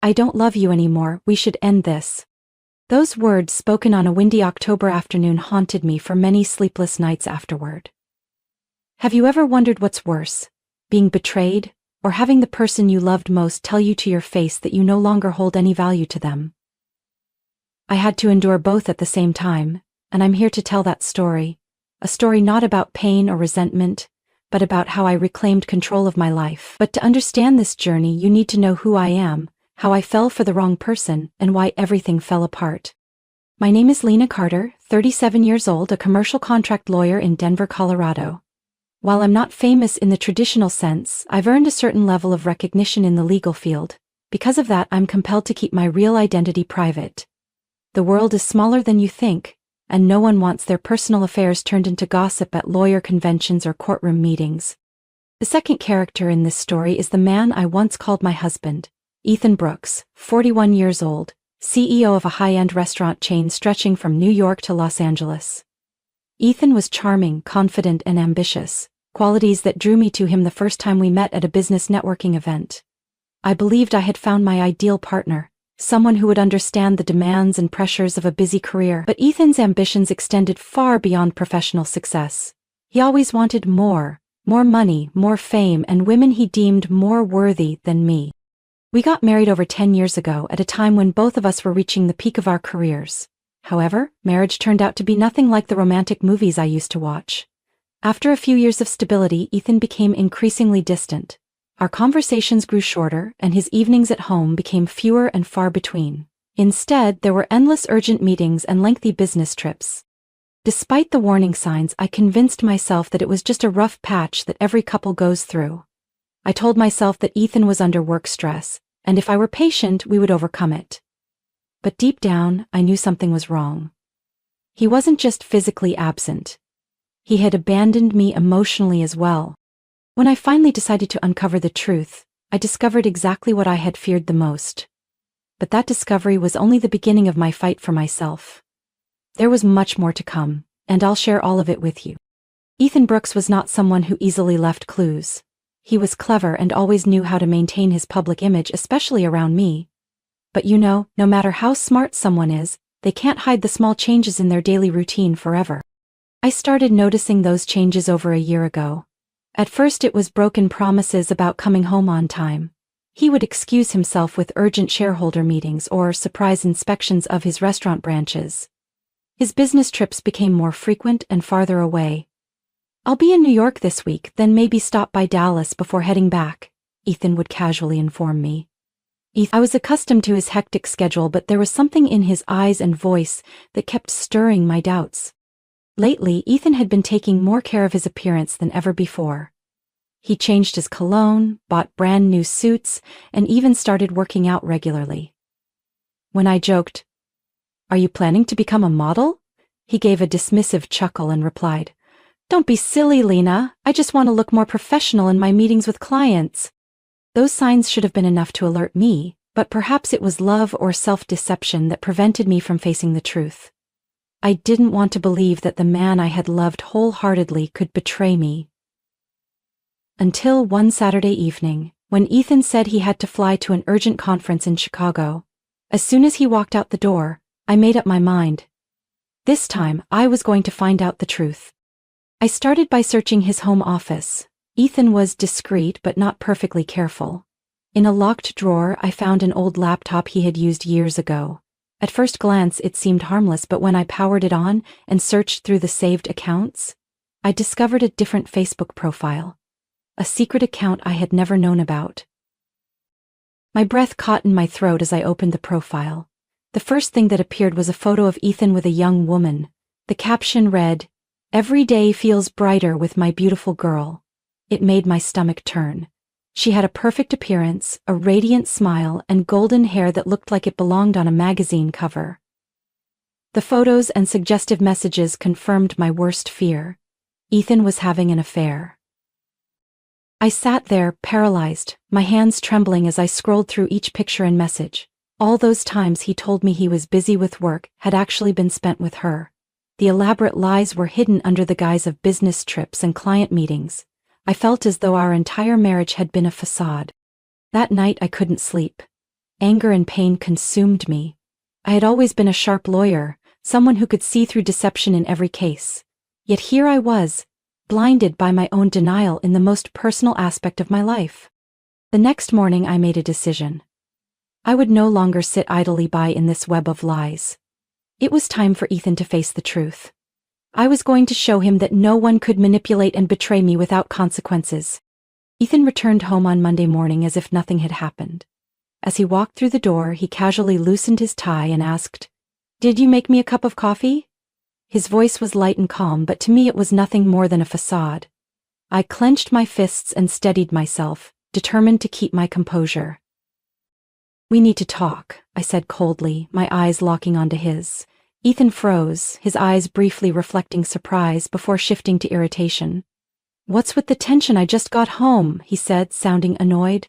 "I don't love you anymore, we should end this." Those words spoken on a windy October afternoon haunted me for many sleepless nights afterward. Have you ever wondered what's worse, being betrayed, or having the person you loved most tell you to your face that you no longer hold any value to them? I had to endure both at the same time, and I'm here to tell that story. A story not about pain or resentment, but about how I reclaimed control of my life. But to understand this journey, you need to know who I am, how I fell for the wrong person, and why everything fell apart. My name is Lena Carter, 37 years old, a commercial contract lawyer in Denver, Colorado. While I'm not famous in the traditional sense, I've earned a certain level of recognition in the legal field. Because of that, I'm compelled to keep my real identity private. The world is smaller than you think, and no one wants their personal affairs turned into gossip at lawyer conventions or courtroom meetings. The second character in this story is the man I once called my husband, Ethan Brooks, 41 years old, CEO of a high-end restaurant chain stretching from New York to Los Angeles. Ethan was charming, confident, and ambitious, qualities that drew me to him the first time we met at a business networking event. I believed I had found my ideal partner, someone who would understand the demands and pressures of a busy career. But Ethan's ambitions extended far beyond professional success. He always wanted more money, more fame, and women he deemed more worthy than me. We got married over 10 years ago at a time when both of us were reaching the peak of our careers. However, marriage turned out to be nothing like the romantic movies I used to watch. After a few years of stability, Ethan became increasingly distant. Our conversations grew shorter, and his evenings at home became fewer and far between. Instead, there were endless urgent meetings and lengthy business trips. Despite the warning signs, I convinced myself that it was just a rough patch that every couple goes through. I told myself that Ethan was under work stress, and if I were patient, we would overcome it. But deep down, I knew something was wrong. He wasn't just physically absent. He had abandoned me emotionally as well. When I finally decided to uncover the truth, I discovered exactly what I had feared the most. But that discovery was only the beginning of my fight for myself. There was much more to come, and I'll share all of it with you. Ethan Brooks was not someone who easily left clues. He was clever and always knew how to maintain his public image, especially around me. But no matter how smart someone is, they can't hide the small changes in their daily routine forever. I started noticing those changes over a year ago. At first it was broken promises about coming home on time. He would excuse himself with urgent shareholder meetings or surprise inspections of his restaurant branches. His business trips became more frequent and farther away. "I'll be in New York this week, then maybe stop by Dallas before heading back," Ethan would casually inform me. I was accustomed to his hectic schedule, but there was something in his eyes and voice that kept stirring my doubts. Lately, Ethan had been taking more care of his appearance than ever before. He changed his cologne, bought brand new suits, and even started working out regularly. When I joked, "Are you planning to become a model?" he gave a dismissive chuckle and replied, "Don't be silly, Lena. I just want to look more professional in my meetings with clients." Those signs should have been enough to alert me, but perhaps it was love or self-deception that prevented me from facing the truth. I didn't want to believe that the man I had loved wholeheartedly could betray me. Until one Saturday evening, when Ethan said he had to fly to an urgent conference in Chicago. As soon as he walked out the door, I made up my mind. This time, I was going to find out the truth. I started by searching his home office. Ethan was discreet but not perfectly careful. In a locked drawer, I found an old laptop he had used years ago. At first glance, it seemed harmless, but when I powered it on and searched through the saved accounts, I discovered a different Facebook profile. A secret account I had never known about. My breath caught in my throat as I opened the profile. The first thing that appeared was a photo of Ethan with a young woman. The caption read, "Every day feels brighter with my beautiful girl." It made my stomach turn. She had a perfect appearance, a radiant smile, and golden hair that looked like it belonged on a magazine cover. The photos and suggestive messages confirmed my worst fear. Ethan was having an affair. I sat there, paralyzed, my hands trembling as I scrolled through each picture and message. All those times he told me he was busy with work had actually been spent with her. The elaborate lies were hidden under the guise of business trips and client meetings. I felt as though our entire marriage had been a facade. That night I couldn't sleep. Anger and pain consumed me. I had always been a sharp lawyer, someone who could see through deception in every case. Yet here I was, blinded by my own denial in the most personal aspect of my life. The next morning I made a decision. I would no longer sit idly by in this web of lies. It was time for Ethan to face the truth. I was going to show him that no one could manipulate and betray me without consequences. Ethan returned home on Monday morning as if nothing had happened. As he walked through the door, he casually loosened his tie and asked, "Did you make me a cup of coffee?" His voice was light and calm, but to me it was nothing more than a facade. I clenched my fists and steadied myself, determined to keep my composure. "We need to talk," I said coldly, my eyes locking onto his. Ethan froze, his eyes briefly reflecting surprise before shifting to irritation. "What's with the tension? I just got home," he said, sounding annoyed.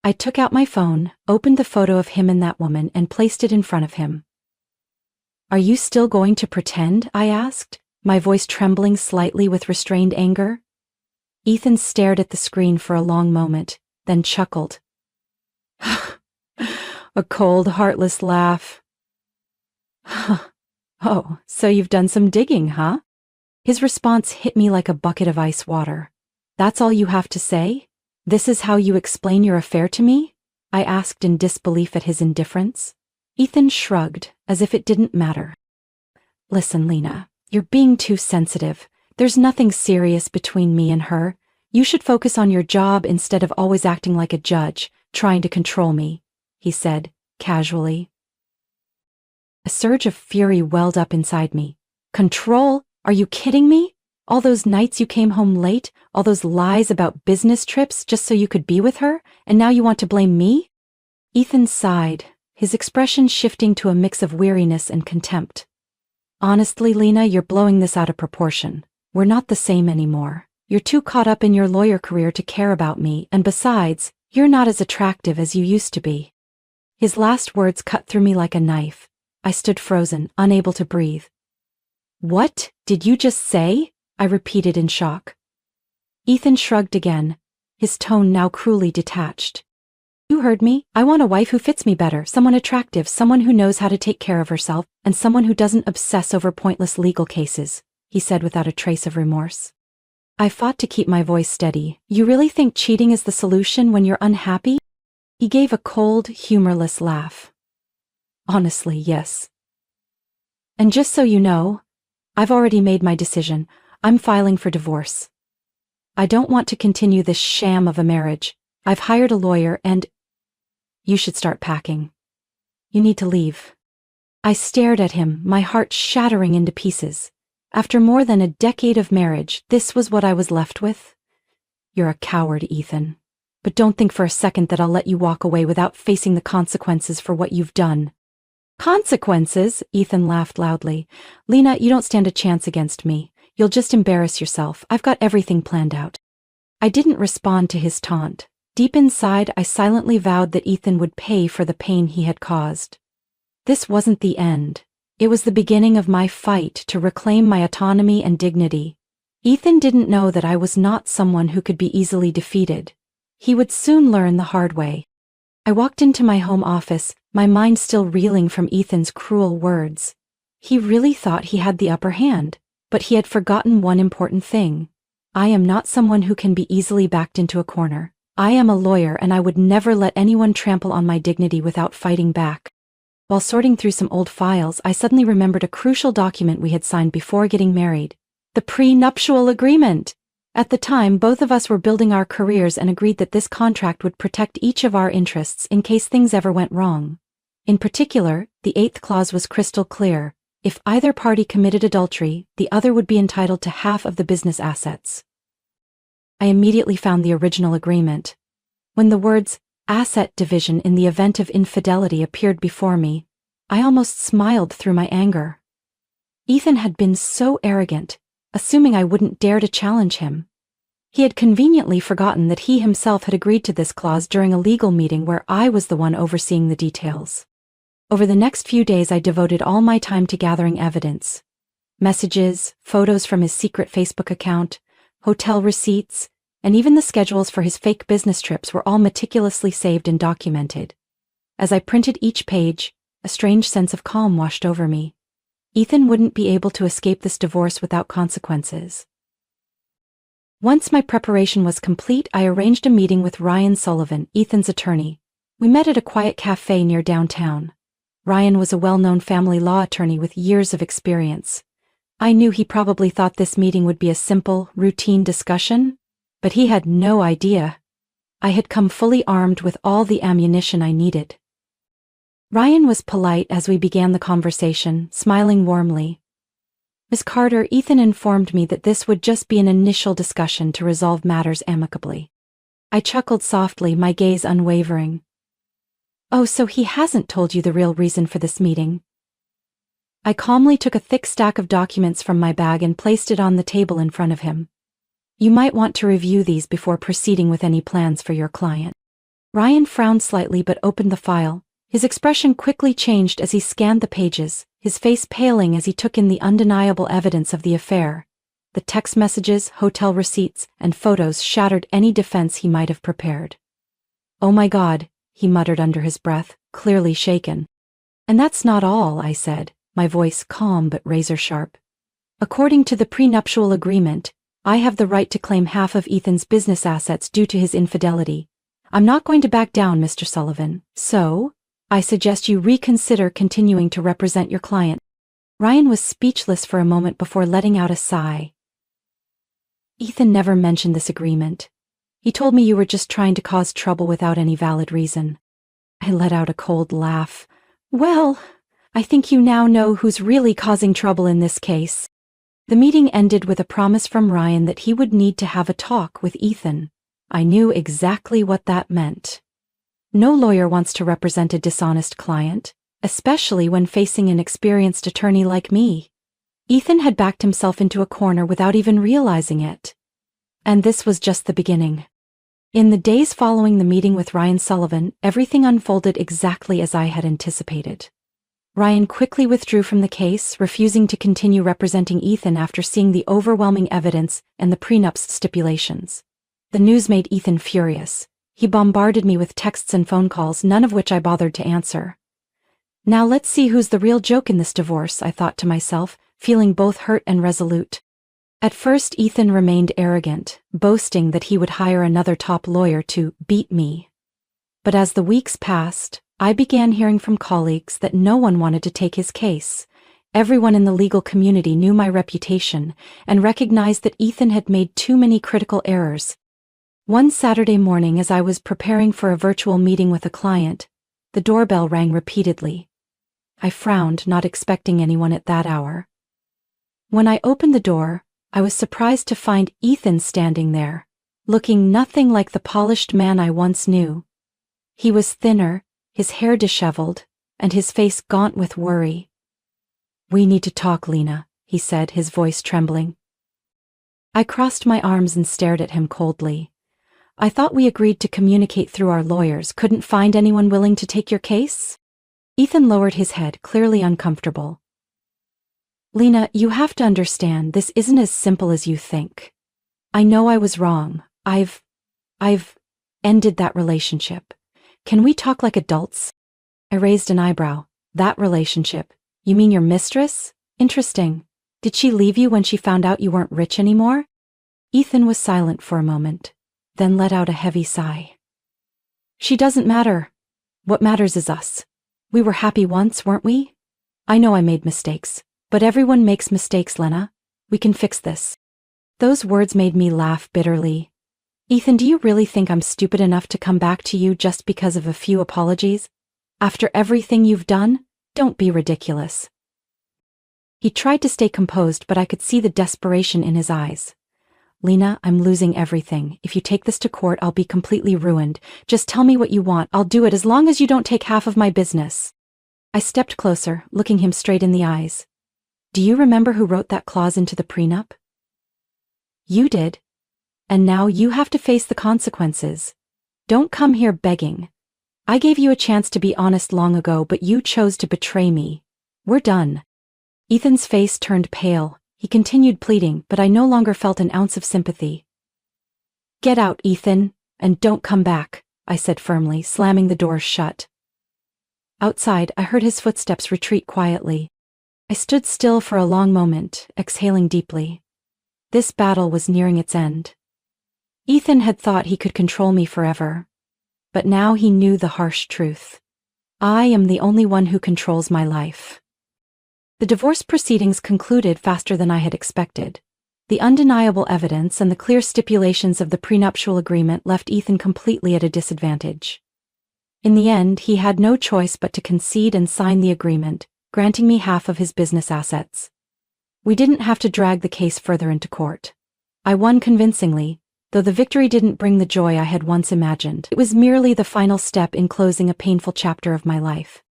I took out my phone, opened the photo of him and that woman, and placed it in front of him. "Are you still going to pretend?" I asked, my voice trembling slightly with restrained anger. Ethan stared at the screen for a long moment, then chuckled. A cold, heartless laugh. "Oh, so you've done some digging, huh?" His response hit me like a bucket of ice water. "That's all you have to say? This is how you explain your affair to me?" I asked in disbelief at his indifference. Ethan shrugged, as if it didn't matter. "Listen, Lena, you're being too sensitive. There's nothing serious between me and her. You should focus on your job instead of always acting like a judge, trying to control me," he said, casually. A surge of fury welled up inside me. "Control? Are you kidding me? All those nights you came home late, all those lies about business trips just so you could be with her, and now you want to blame me?" Ethan sighed, his expression shifting to a mix of weariness and contempt. "Honestly, Lena, you're blowing this out of proportion. We're not the same anymore. You're too caught up in your lawyer career to care about me, and besides, you're not as attractive as you used to be." His last words cut through me like a knife. I stood frozen, unable to breathe. "What did you just say?" I repeated in shock. Ethan shrugged again, his tone now cruelly detached. "You heard me. I want a wife who fits me better, someone attractive, someone who knows how to take care of herself, and someone who doesn't obsess over pointless legal cases," he said without a trace of remorse. I fought to keep my voice steady. "You really think cheating is the solution when you're unhappy?" He gave a cold, humorless laugh. "Honestly, yes. And just so you know, I've already made my decision. I'm filing for divorce. I don't want to continue this sham of a marriage. I've hired a lawyer and you should start packing. You need to leave." I stared at him, my heart shattering into pieces. After more than a decade of marriage, this was what I was left with? "You're a coward, Ethan. But don't think for a second that I'll let you walk away without facing the consequences for what you've done." "Consequences?" Ethan laughed loudly. "Lena, you don't stand a chance against me. You'll just embarrass yourself. I've got everything planned out." I didn't respond to his taunt. Deep inside, I silently vowed that Ethan would pay for the pain he had caused. This wasn't the end. It was the beginning of my fight to reclaim my autonomy and dignity. Ethan didn't know that I was not someone who could be easily defeated. He would soon learn the hard way. I walked into my home office, my mind still reeling from Ethan's cruel words. He really thought he had the upper hand, but he had forgotten one important thing. I am not someone who can be easily backed into a corner. I am a lawyer, and I would never let anyone trample on my dignity without fighting back. While sorting through some old files, I suddenly remembered a crucial document we had signed before getting married. The prenuptial agreement. At the time, both of us were building our careers and agreed that this contract would protect each of our interests in case things ever went wrong. In particular, the 8th clause was crystal clear. If either party committed adultery, the other would be entitled to half of the business assets. I immediately found the original agreement. When the words asset division in the event of infidelity appeared before me, I almost smiled through my anger. Ethan had been so arrogant, assuming I wouldn't dare to challenge him. He had conveniently forgotten that he himself had agreed to this clause during a legal meeting where I was the one overseeing the details. Over the next few days, I devoted all my time to gathering evidence. Messages, photos from his secret Facebook account, hotel receipts, and even the schedules for his fake business trips were all meticulously saved and documented. As I printed each page, a strange sense of calm washed over me. Ethan wouldn't be able to escape this divorce without consequences. Once my preparation was complete, I arranged a meeting with Ryan Sullivan, Ethan's attorney. We met at a quiet cafe near downtown. Ryan was a well-known family law attorney with years of experience. I knew he probably thought this meeting would be a simple, routine discussion, but he had no idea. I had come fully armed with all the ammunition I needed. Ryan was polite as we began the conversation, smiling warmly. "Miss Carter, Ethan informed me that this would just be an initial discussion to resolve matters amicably." I chuckled softly, my gaze unwavering. "Oh, so he hasn't told you the real reason for this meeting?" I calmly took a thick stack of documents from my bag and placed it on the table in front of him. "You might want to review these before proceeding with any plans for your client." Ryan frowned slightly but opened the file. His expression quickly changed as he scanned the pages, his face paling as he took in the undeniable evidence of the affair. The text messages, hotel receipts, and photos shattered any defense he might have prepared. "Oh my God," he muttered under his breath, clearly shaken. "And that's not all," I said, my voice calm but razor-sharp. "According to the prenuptial agreement, I have the right to claim half of Ethan's business assets due to his infidelity. I'm not going to back down, Mr. Sullivan, so I suggest you reconsider continuing to represent your client." Ryan was speechless for a moment before letting out a sigh. "Ethan never mentioned this agreement. He told me you were just trying to cause trouble without any valid reason." I let out a cold laugh. "Well, I think you now know who's really causing trouble in this case." The meeting ended with a promise from Ryan that he would need to have a talk with Ethan. I knew exactly what that meant. No lawyer wants to represent a dishonest client, especially when facing an experienced attorney like me. Ethan had backed himself into a corner without even realizing it. And this was just the beginning. In the days following the meeting with Ryan Sullivan, everything unfolded exactly as I had anticipated. Ryan quickly withdrew from the case, refusing to continue representing Ethan after seeing the overwhelming evidence and the prenup's stipulations. The news made Ethan furious. He bombarded me with texts and phone calls, none of which I bothered to answer. "Now let's see who's the real joke in this divorce," I thought to myself, feeling both hurt and resolute. At first, Ethan remained arrogant, boasting that he would hire another top lawyer to beat me. But as the weeks passed, I began hearing from colleagues that no one wanted to take his case. Everyone in the legal community knew my reputation and recognized that Ethan had made too many critical errors. One Saturday morning, as I was preparing for a virtual meeting with a client, the doorbell rang repeatedly. I frowned, not expecting anyone at that hour. When I opened the door, I was surprised to find Ethan standing there, looking nothing like the polished man I once knew. He was thinner, his hair disheveled, and his face gaunt with worry. "We need to talk, Lena," he said, his voice trembling. I crossed my arms and stared at him coldly. "I thought we agreed to communicate through our lawyers. Couldn't find anyone willing to take your case?" Ethan lowered his head, clearly uncomfortable. "Lena, you have to understand, this isn't as simple as you think. I know I was wrong. I've ended that relationship. Can we talk like adults?" I raised an eyebrow. "That relationship? You mean your mistress? Interesting. Did she leave you when she found out you weren't rich anymore?" Ethan was silent for a moment, then let out a heavy sigh. "She doesn't matter. What matters is us. We were happy once, weren't we? I know I made mistakes, but everyone makes mistakes, Lena. We can fix this." Those words made me laugh bitterly. "Ethan, do you really think I'm stupid enough to come back to you just because of a few apologies? After everything you've done? Don't be ridiculous." He tried to stay composed, but I could see the desperation in his eyes. "Lena, I'm losing everything. If you take this to court, I'll be completely ruined. Just tell me what you want. I'll do it as long as you don't take half of my business." I stepped closer, looking him straight in the eyes. "Do you remember who wrote that clause into the prenup?" "You did. And now you have to face the consequences. Don't come here begging. I gave you a chance to be honest long ago, but you chose to betray me. We're done." Ethan's face turned pale. He continued pleading, but I no longer felt an ounce of sympathy. "Get out, Ethan, and don't come back," I said firmly, slamming the door shut. Outside, I heard his footsteps retreat quietly. I stood still for a long moment, exhaling deeply. This battle was nearing its end. Ethan had thought he could control me forever. But now he knew the harsh truth. I am the only one who controls my life. The divorce proceedings concluded faster than I had expected. The undeniable evidence and the clear stipulations of the prenuptial agreement left Ethan completely at a disadvantage. In the end, he had no choice but to concede and sign the agreement, granting me half of his business assets. We didn't have to drag the case further into court. I won convincingly, though the victory didn't bring the joy I had once imagined. It was merely the final step in closing a painful chapter of my life.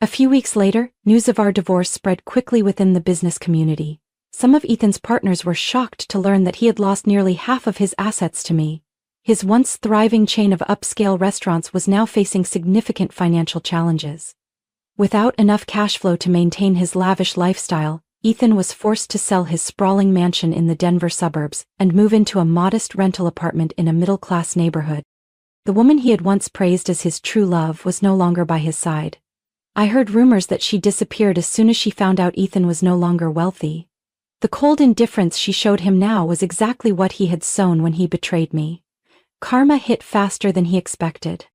A few weeks later, news of our divorce spread quickly within the business community. Some of Ethan's partners were shocked to learn that he had lost nearly half of his assets to me. His once thriving chain of upscale restaurants was now facing significant financial challenges. Without enough cash flow to maintain his lavish lifestyle, Ethan was forced to sell his sprawling mansion in the Denver suburbs and move into a modest rental apartment in a middle-class neighborhood. The woman he had once praised as his true love was no longer by his side. I heard rumors that she disappeared as soon as she found out Ethan was no longer wealthy. The cold indifference she showed him now was exactly what he had sown when he betrayed me. Karma hit faster than he expected.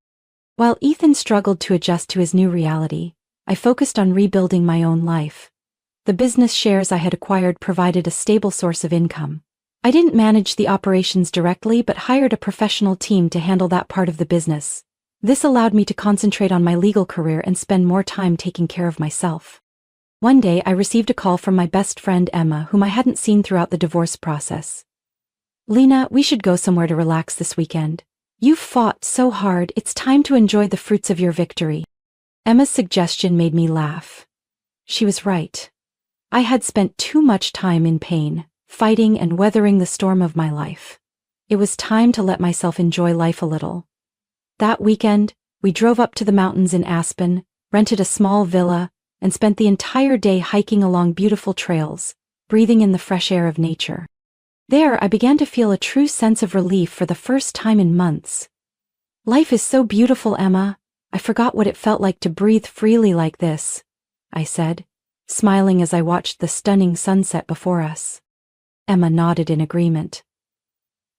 While Ethan struggled to adjust to his new reality, I focused on rebuilding my own life. The business shares I had acquired provided a stable source of income. I didn't manage the operations directly but hired a professional team to handle that part of the business. This allowed me to concentrate on my legal career and spend more time taking care of myself. One day I received a call from my best friend Emma, whom I hadn't seen throughout the divorce process. "Lena, we should go somewhere to relax this weekend. You've fought so hard, it's time to enjoy the fruits of your victory." Emma's suggestion made me laugh. She was right. I had spent too much time in pain, fighting and weathering the storm of my life. It was time to let myself enjoy life a little. That weekend, we drove up to the mountains in Aspen, rented a small villa, and spent the entire day hiking along beautiful trails, breathing in the fresh air of nature. There, I began to feel a true sense of relief for the first time in months. "Life is so beautiful, Emma. I forgot what it felt like to breathe freely like this," I said, smiling as I watched the stunning sunset before us. Emma nodded in agreement.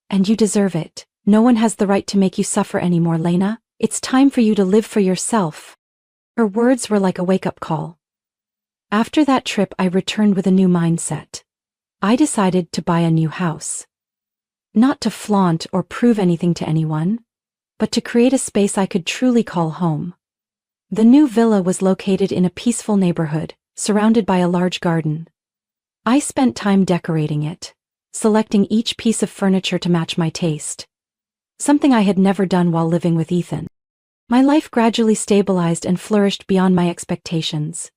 "And you deserve it. No one has the right to make you suffer anymore, Lena. It's time for you to live for yourself." Her words were like a wake-up call. After that trip, I returned with a new mindset. I decided to buy a new house. Not to flaunt or prove anything to anyone, but to create a space I could truly call home. The new villa was located in a peaceful neighborhood, surrounded by a large garden. I spent time decorating it, selecting each piece of furniture to match my taste. Something I had never done while living with Ethan. My life gradually stabilized and flourished beyond my expectations.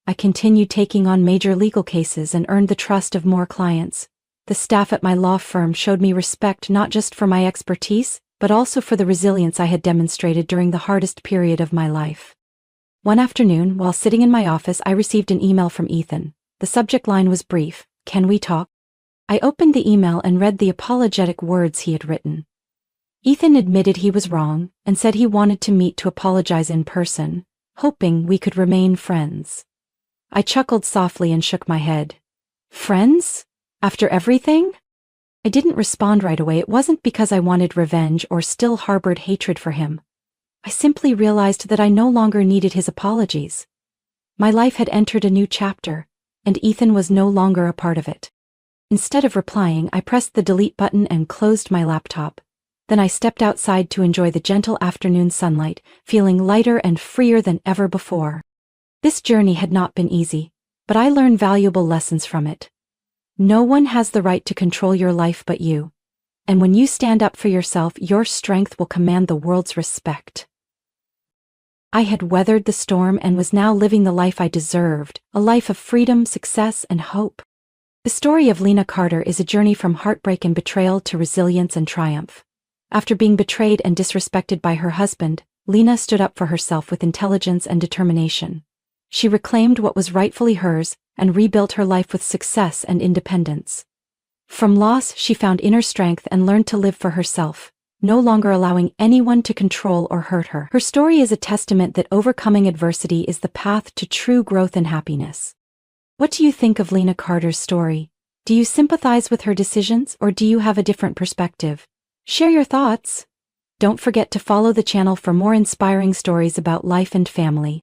I continued taking on major legal cases and earned the trust of more clients. The staff at my law firm showed me respect not just for my expertise, but also for the resilience I had demonstrated during the hardest period of my life. One afternoon, while sitting in my office, I received an email from Ethan. The subject line was brief: "Can we talk?" I opened the email and read the apologetic words he had written. Ethan admitted he was wrong and said he wanted to meet to apologize in person, hoping we could remain friends. I chuckled softly and shook my head. Friends? After everything? I didn't respond right away. It wasn't because I wanted revenge or still harbored hatred for him. I simply realized that I no longer needed his apologies. My life had entered a new chapter, and Ethan was no longer a part of it. Instead of replying, I pressed the delete button and closed my laptop. Then I stepped outside to enjoy the gentle afternoon sunlight, feeling lighter and freer than ever before. This journey had not been easy, but I learned valuable lessons from it. No one has the right to control your life but you. And when you stand up for yourself, your strength will command the world's respect. I had weathered the storm and was now living the life I deserved, a life of freedom, success, and hope. The story of Lena Carter is a journey from heartbreak and betrayal to resilience and triumph. After being betrayed and disrespected by her husband, Lena stood up for herself with intelligence and determination. She reclaimed what was rightfully hers and rebuilt her life with success and independence. From loss, she found inner strength and learned to live for herself, no longer allowing anyone to control or hurt her. Her story is a testament that overcoming adversity is the path to true growth and happiness. What do you think of Lena Carter's story? Do you sympathize with her decisions, or do you have a different perspective? Share your thoughts. Don't forget to follow the channel for more inspiring stories about life and family.